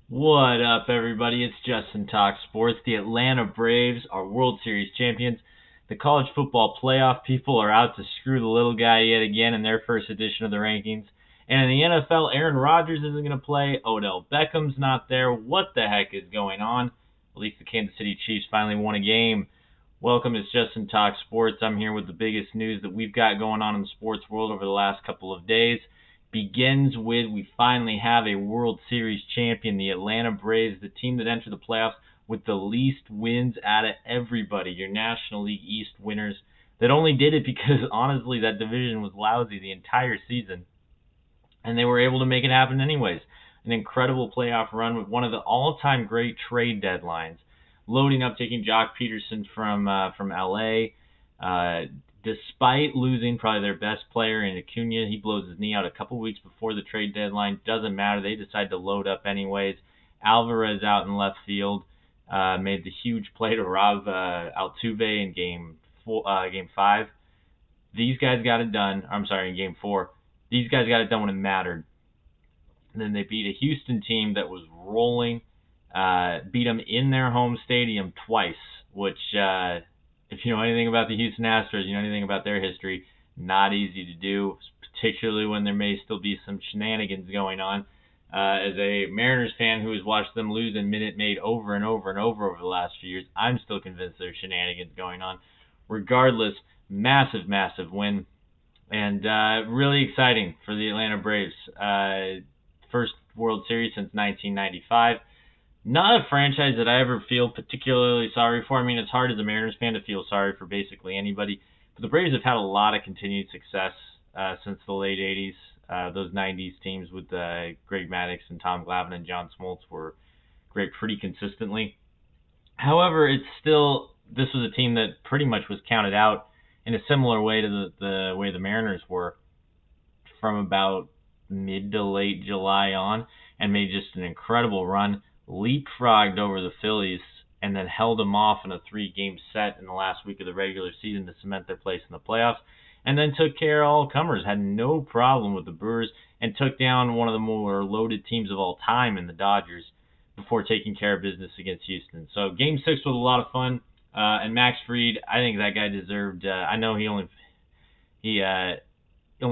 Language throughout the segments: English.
What up, everybody? It's Justin Talk Sports. The Atlanta Braves are World Series champions. The college football playoff people are out to screw the little guy yet again in their first edition of the rankings. And in the NFL, Aaron Rodgers isn't going to play. Odell Beckham's not there. What the heck is going on? At least the Kansas City Chiefs finally won a game. Welcome, it's Justin Talk Sports. I'm here with the biggest news that we've got going on in the sports world over the last couple of days. Begins with we finally have a World Series champion, the Atlanta Braves, the team that entered the playoffs with the least wins out of everybody, your National League East winners, that only did it because, honestly, that division was lousy the entire season, and they were able to make it happen anyways. An incredible playoff run with one of the all-time great trade deadlines, loading up, taking Jock Peterson from LA. Despite losing probably their best player in Acuna, he blows his knee out a couple weeks before the trade deadline. Doesn't matter. They decide to load up anyways. Alvarez out in left field made the huge play to Rob Altuve in game 5. These guys got it done. I'm sorry, in game 4. These guys got it done when it mattered. And then they beat a Houston team that was rolling. Beat them in their home stadium twice, which if you know anything about the Houston Astros, you know anything about their history, not easy to do, particularly when there may still be some shenanigans going on. As a Mariners fan who has watched them lose in Minute Maid over and over and over the last few years, I'm still convinced there's shenanigans going on. Regardless, massive, massive win. And really exciting for the Atlanta Braves. First World Series since 1995. Not a franchise that I ever feel particularly sorry for. I mean, it's hard as a Mariners fan to feel sorry for basically anybody. But the Braves have had a lot of continued success since the late 80s. Those 90s teams with Greg Maddux and Tom Glavine and John Smoltz were great pretty consistently. However, this was a team that pretty much was counted out in a similar way to the way the Mariners were from about mid to late July on, and made just an incredible run. Leapfrogged over the Phillies, and then held them off in a 3-game set in the last week of the regular season to cement their place in the playoffs, and then took care of all comers, had no problem with the Brewers, and took down one of the more loaded teams of all time in the Dodgers before taking care of business against Houston. So Game 6 was a lot of fun, and Max Fried, I think that guy deserved, I know he only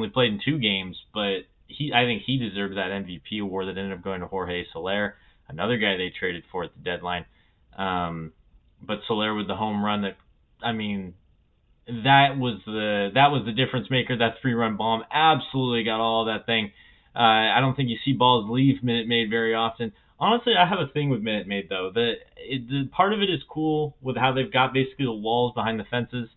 played in 2 games, but I think he deserved that MVP award that ended up going to Jorge Soler, another guy they traded for at the deadline. But Soler with the home run that was the difference maker. That 3-run bomb absolutely got all of that thing. I don't think you see balls leave Minute Maid very often. Honestly, I have a thing with Minute Maid though. The part of it is cool with how they've got basically the walls behind the fences.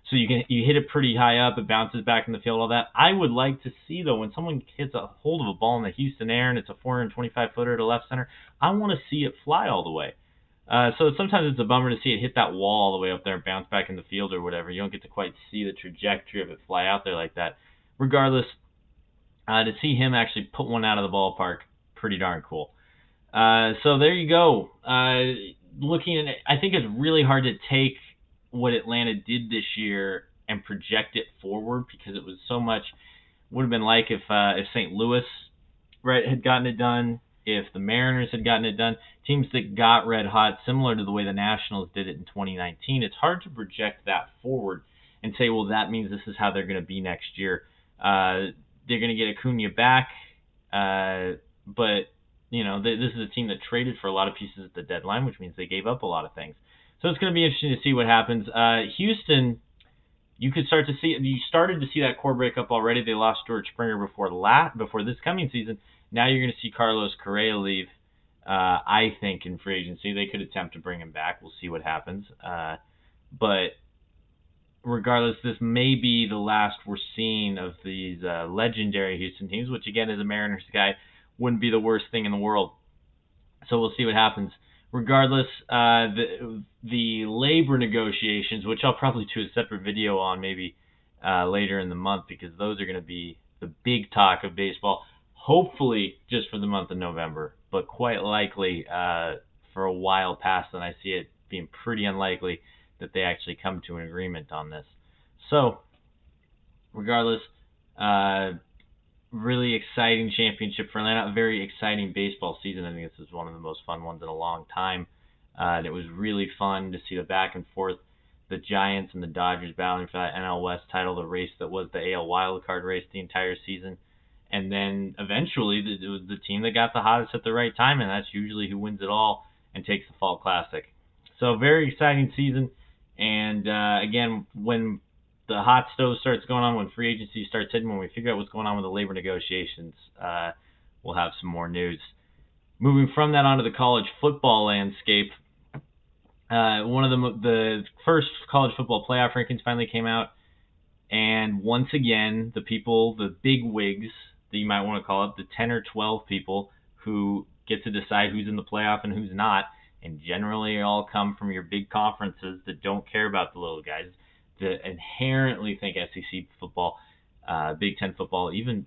So you hit it pretty high up, it bounces back in the field, all that. I would like to see, though, when someone hits a hold of a ball in the Houston air and it's a 425-footer to left center, I want to see it fly all the way. So sometimes it's a bummer to see it hit that wall all the way up there and bounce back in the field or whatever. You don't get to quite see the trajectory of it fly out there like that. Regardless, to see him actually put one out of the ballpark, pretty darn cool. So there you go. Looking at it, I think it's really hard to take what Atlanta did this year and project it forward, because it was so much would have been like if St. Louis had gotten it done, if the Mariners had gotten it done, teams that got red hot, similar to the way the Nationals did it in 2019. It's hard to project that forward and say, well, that means this is how they're going to be next year. They're going to get Acuna back, but this is a team that traded for a lot of pieces at the deadline, which means they gave up a lot of things. So it's going to be interesting to see what happens. Houston, you started to see that core breakup already. They lost George Springer before this coming season. Now you're going to see Carlos Correa leave, I think, in free agency. They could attempt to bring him back. We'll see what happens. But regardless, this may be the last we're seeing of these legendary Houston teams, which, again, as a Mariners guy, wouldn't be the worst thing in the world. So we'll see what happens. Regardless, the labor negotiations, which I'll probably do a separate video on maybe later in the month, because those are going to be the big talk of baseball, hopefully just for the month of November, but quite likely for a while past, and I see it being pretty unlikely that they actually come to an agreement on this. So, regardless, really exciting championship for Atlanta. A very exciting baseball season. I think this is one of the most fun ones in a long time. And it was really fun to see the back and forth, the Giants and the Dodgers battling for that NL West title, the race that was the AL wildcard race the entire season. And then eventually it was the team that got the hottest at the right time, and that's usually who wins it all and takes the Fall Classic. So very exciting season. And again, when the hot stove starts going on, when free agency starts hitting, when we figure out what's going on with the labor negotiations, we'll have some more news. Moving from that onto the college football landscape, one of the first college football playoff rankings finally came out, and once again, the people, the big wigs that you might want to call it, the 10 or 12 people who get to decide who's in the playoff and who's not, and generally all come from your big conferences that don't care about the little guys, that inherently think SEC football, Big Ten football, even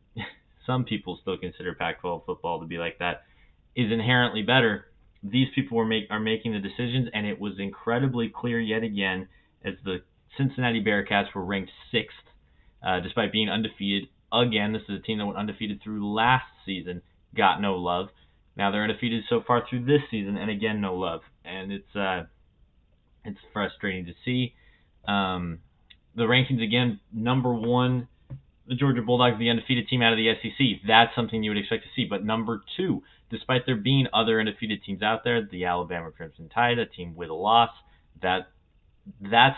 some people still consider Pac-12 football to be like that, is inherently better. These people are making the decisions, and it was incredibly clear yet again as the Cincinnati Bearcats were ranked 6th, despite being undefeated. Again, this is a team that went undefeated through last season, got no love. Now they're undefeated so far through this season, and again, no love. And it's frustrating to see. The rankings, again, number 1, the Georgia Bulldogs, the undefeated team out of the SEC. That's something you would expect to see. But number 2, despite there being other undefeated teams out there, the Alabama Crimson Tide, a team with a loss, that's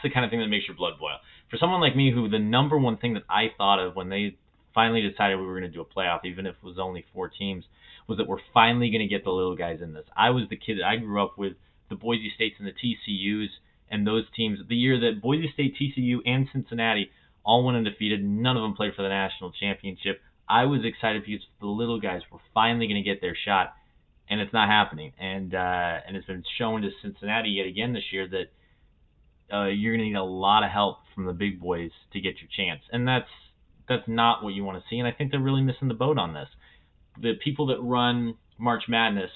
the kind of thing that makes your blood boil. For someone like me, who the number 1 thing that I thought of when they finally decided we were going to do a playoff, even if it was only 4 teams, was that we're finally going to get the little guys in this. I was the kid that I grew up with, the Boise States and the TCUs, and those teams. The year that Boise State, TCU, and Cincinnati all went undefeated, none of them played for the national championship. I was excited because the little guys were finally going to get their shot, and it's not happening. And it's been shown to Cincinnati yet again this year that you're going to need a lot of help from the big boys to get your chance. And that's not what you want to see, and I think they're really missing the boat on this. The people that run March Madness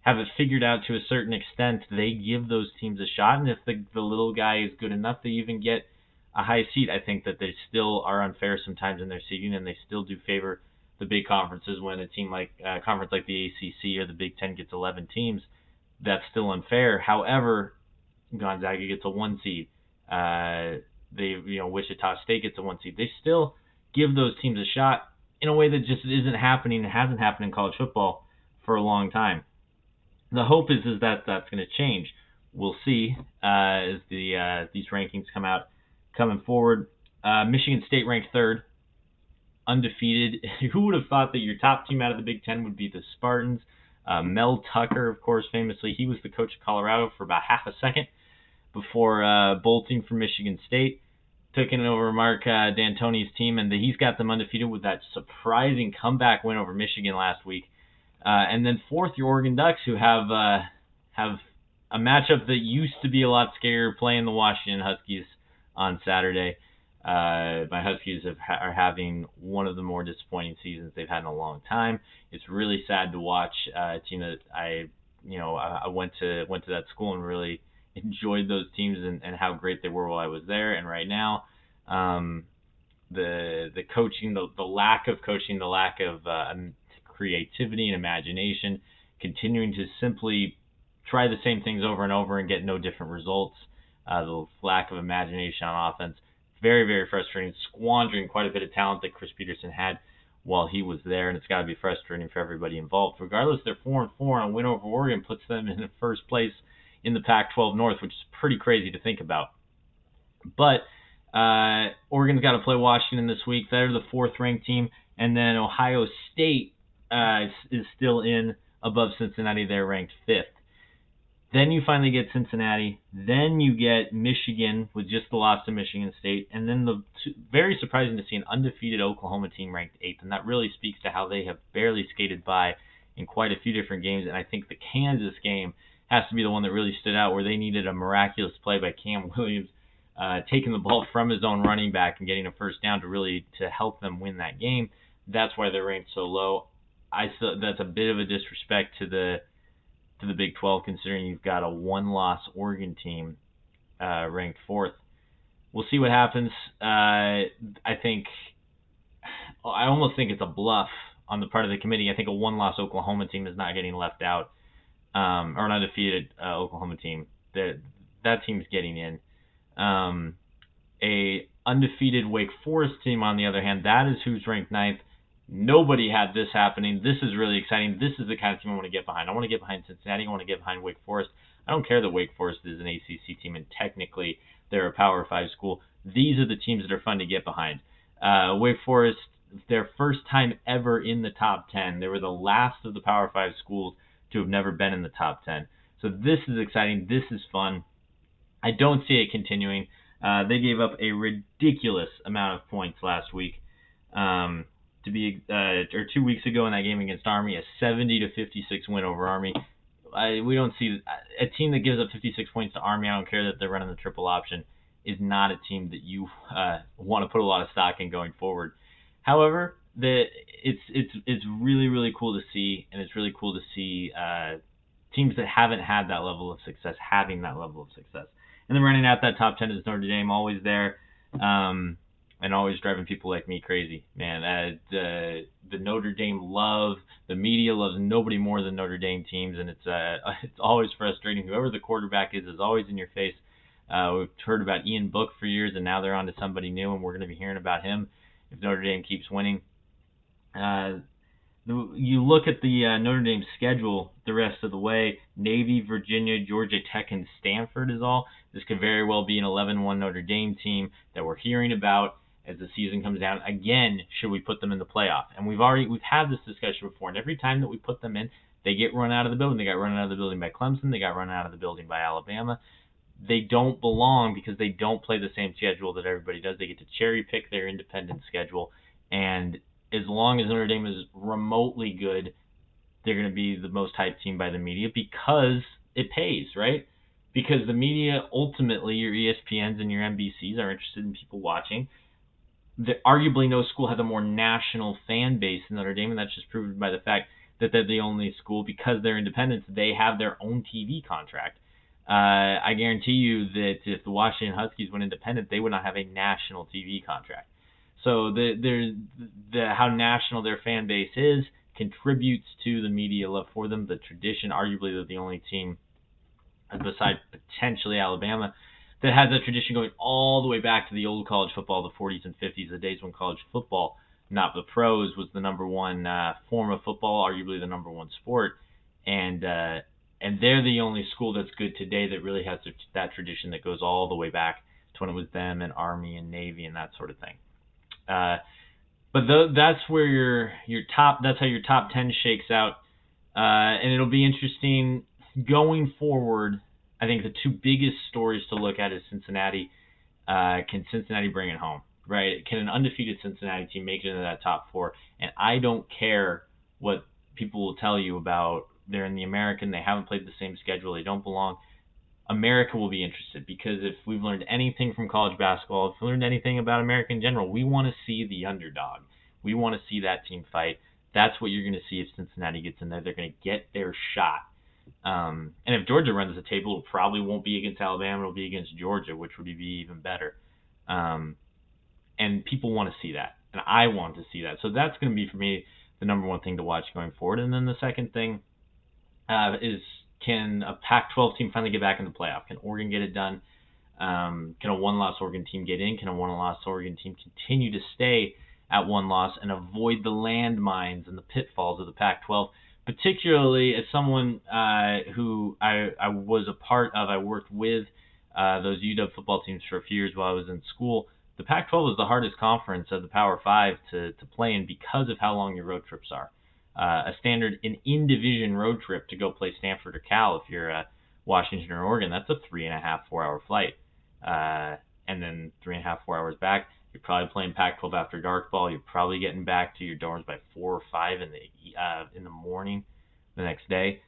have it figured out to a certain extent. They give those teams a shot, and if the little guy is good enough, they even get a high seed. I think that they still are unfair sometimes in their seeding, and they still do favor the big conferences. When a team like a conference like the ACC or the Big Ten gets 11 teams, that's still unfair. However, Gonzaga gets a 1 seed. Wichita State gets a 1 seed. They still give those teams a shot in a way that just isn't happening. It hasn't happened in college football for a long time. The hope is that that's going to change. We'll see as these rankings come out coming forward. Michigan State ranked 3rd, undefeated. Who would have thought that your top team out of the Big Ten would be the Spartans? Mel Tucker, of course, famously, he was the coach of Colorado for about half a second before bolting from Michigan State, taking over Mark D'Antoni's team, and he's got them undefeated with that surprising comeback win over Michigan last week. And then 4th, your Oregon Ducks, who have a matchup that used to be a lot scarier, playing the Washington Huskies on Saturday. My Huskies are having one of the more disappointing seasons they've had in a long time. It's really sad to watch a team that I went to that school and really enjoyed those teams and how great they were while I was there. And right now, the coaching, the lack of coaching, the lack of creativity and imagination, continuing to simply try the same things over and over and get no different results, the lack of imagination on offense, very, very frustrating, squandering quite a bit of talent that Chris Peterson had while he was there, and it's got to be frustrating for everybody involved. Regardless, they're 4-4, and a win over Oregon puts them in the first place in the Pac-12 North, which is pretty crazy to think about. But Oregon's got to play Washington this week. They're the 4th-ranked team, and then Ohio State is still in above Cincinnati. They're ranked 5th. Then you finally get Cincinnati. Then you get Michigan with just the loss to Michigan State. And then very surprising to see an undefeated Oklahoma team ranked 8th. And that really speaks to how they have barely skated by in quite a few different games. And I think the Kansas game has to be the one that really stood out, where they needed a miraculous play by Cam Williams, taking the ball from his own running back and getting a first down to help them win that game. That's why they're ranked so low. That's a bit of a disrespect to the Big 12, considering you've got a 1-loss Oregon team ranked 4th. We'll see what happens. I think I almost think it's a bluff on the part of the committee. I think a one-loss Oklahoma team is not getting left out, or an undefeated Oklahoma team. That team's getting in. A undefeated Wake Forest team, on the other hand, that is who's ranked ninth. Nobody had this happening. This is really exciting. This is the kind of team I want to get behind. I want to get behind Cincinnati. I want to get behind Wake Forest. I don't care that Wake Forest is an ACC team and technically they're a Power 5 school. These are the teams that are fun to get behind. Wake Forest, their first time ever in the top 10. They were the last of the Power 5 schools to have never been in the top 10. So this is exciting. This is fun. I don't see it continuing. They gave up a ridiculous amount of points last week. Or 2 weeks ago in that game against Army, a 70-56 win over Army. We don't see a team that gives up 56 points to Army. I don't care that they're running the triple option. Is not a team that you want to put a lot of stock in going forward. However, it's really, really cool to see, and it's really cool to see teams that haven't had that level of success having that level of success. And then running out that top 10 is Notre Dame, always there, and always driving people like me crazy, man. The Notre Dame love, the media loves nobody more than Notre Dame teams, and it's always frustrating. Whoever the quarterback is always in your face. We've heard about Ian Book for years, and now they're on to somebody new, and we're going to be hearing about him if Notre Dame keeps winning. You look at the Notre Dame schedule the rest of the way. Navy, Virginia, Georgia Tech, and Stanford is all. This could very well be an 11-1 Notre Dame team that we're hearing about as the season comes down. Again, should we put them in the playoff? And we've had this discussion before, and every time that we put them in, they get run out of the building. They got run out of the building by Clemson. They got run out of the building by Alabama. They don't belong because they don't play the same schedule that everybody does. They get to cherry pick their independent schedule, and as long as Notre Dame is remotely good, they're going to be the most hyped team by the media because it pays, right? Because the media, ultimately, your ESPNs and your NBCs are interested in people watching. Arguably, no school has a more national fan base than Notre Dame, and that's just proven by the fact that they're the only school, because they're independents, they have their own TV contract. I guarantee you that if the Washington Huskies went independent, they would not have a national TV contract. So how national their fan base is contributes to the media love for them. The tradition, arguably, they're the only team, besides potentially Alabama, that has that tradition going all the way back to the old college football, the 40s and 50s, the days when college football, not the pros, was the number one form of football, arguably the number one sport. And they're the only school that's good today that really has that tradition that goes all the way back to when it was them and Army and Navy and that sort of thing. But that's where that's how your top 10 shakes out. And it'll be interesting going forward. I think the two biggest stories to look at is Cincinnati. Can Cincinnati bring it home, right? Can an undefeated Cincinnati team make it into that top four? And I don't care what people will tell you about they're in the American, they haven't played the same schedule, they don't belong. America will be interested, because if we've learned anything from college basketball, if we learned anything about America in general, we want to see the underdog. We want to see that team fight. That's what you're going to see if Cincinnati gets in there. They're going to get their shot. And if Georgia runs the table, it probably won't be against Alabama. It'll be against Georgia, which would be even better. And people want to see that, and I want to see that. So that's going to be, for me, the number one thing to watch going forward. And then the second thing is, can a Pac-12 team finally get back in the playoff? Can Oregon get it done? Can a one-loss Oregon team get in? Can a one-loss Oregon team continue to stay at one loss and avoid the landmines and the pitfalls of the Pac-12? Particularly as someone who I was a part of, I worked with those UW football teams for a few years while I was in school. The Pac-12 is the hardest conference of the Power 5 to play in because of how long your road trips are. An in-division road trip to go play Stanford or Cal, if you're Washington or Oregon, that's a 3.5, 4-hour flight. And then 3.5, 4 hours back. You're probably playing Pac-12 after dark ball. You're probably getting back to your dorms by 4 or 5 in the morning the next day.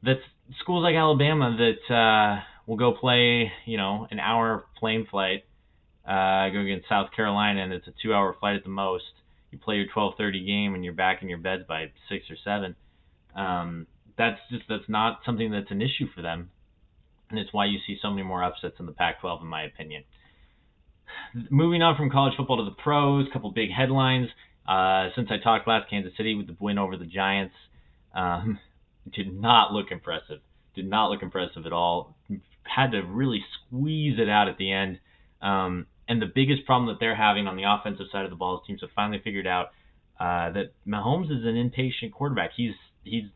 That's schools like Alabama that will go play, an hour plane flight, go against South Carolina, and it's a 2-hour flight at the most. You play your 12:30 game and you're back in your beds by 6 or 7. That's not something that's an issue for them, and it's why you see so many more upsets in the Pac-12, in my opinion. Moving on from college football to the pros, a couple big headlines. Since I talked last, Kansas City with the win over the Giants um, did not look impressive. Did not look impressive at all. Had to really squeeze it out at the end. And the biggest problem that they're having on the offensive side of the ball is teams have finally figured out that Mahomes is an impatient quarterback. He's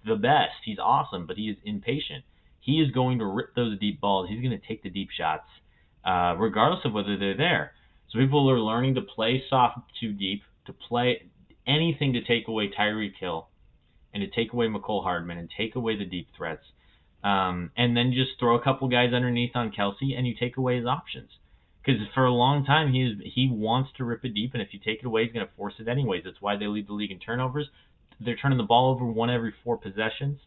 the best. He's awesome, but he is impatient. He is going to rip those deep balls. He's going to take the deep shots, regardless of whether they're there. So people are learning to play soft too deep, to play anything to take away Tyreek Hill and to take away McCole Hardman and take away the deep threats. And then just throw a couple guys underneath on Kelsey and you take away his options. Because for a long time he wants to rip it deep, and if you take it away, he's going to force it anyways. That's why they lead the league in turnovers. They're turning the ball over 1 every 4 possessions.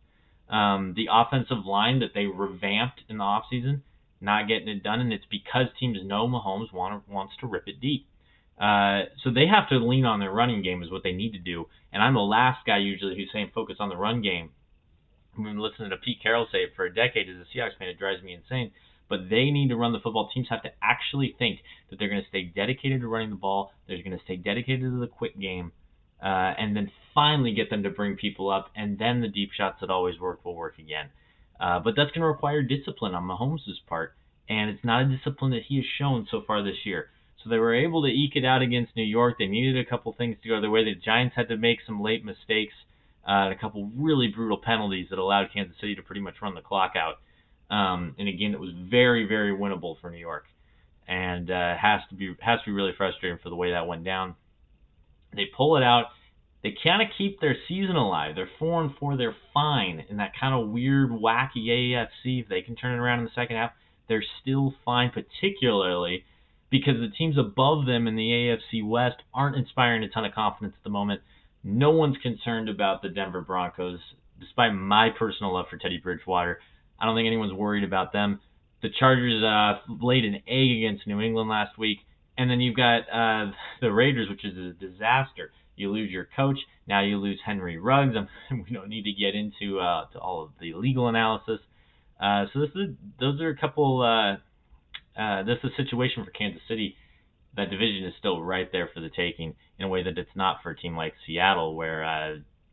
The offensive line that they revamped in the offseason, not getting it done, and it's because teams know Mahomes wants to rip it deep. So they have to lean on their running game is what they need to do. And I'm the last guy usually who's saying focus on the run game. I've been listening to Pete Carroll say it for a decade as a Seahawks fan. It drives me insane. But they need to run the football. Teams have to actually think that they're going to stay dedicated to running the ball. They're going to stay dedicated to the quick game. And then finally get them to bring people up. And then the deep shots that always work will work again. But that's going to require discipline on Mahomes' part. And it's not a discipline that he has shown so far this year. So they were able to eke it out against New York. They needed a couple things to go their way. The Giants had to make some late mistakes. And a couple really brutal penalties that allowed Kansas City to pretty much run the clock out. And again, it was very, very winnable for New York, and has to be really frustrating for the way that went down. They pull it out. They kind of keep their season alive. They're 4-4. They're fine in that kind of weird, wacky AFC. If they can turn it around in the second half, they're still fine, particularly because the teams above them in the AFC West aren't inspiring a ton of confidence at the moment. No one's concerned about the Denver Broncos, despite my personal love for Teddy Bridgewater. I don't think anyone's worried about them. The Chargers laid an egg against New England last week. And then you've got the Raiders, which is a disaster. You lose your coach. Now you lose Henry Ruggs. We don't need to get into to all of the legal analysis. So those are a couple. This is a situation for Kansas City. That division is still right there for the taking in a way that it's not for a team like Seattle, where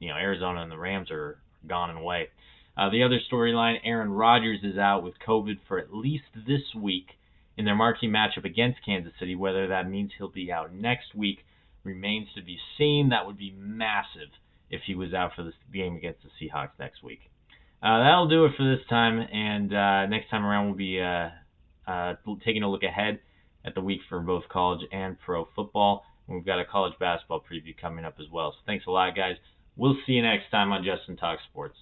Arizona and the Rams are gone and away. The other storyline, Aaron Rodgers is out with COVID for at least this week in their marquee matchup against Kansas City. Whether that means he'll be out next week remains to be seen. That would be massive if he was out for this game against the Seahawks next week. That'll do it for this time, and next time around we'll be taking a look ahead at the week for both college and pro football. And we've got a college basketball preview coming up as well. So thanks a lot, guys. We'll see you next time on Justin Talks Sports.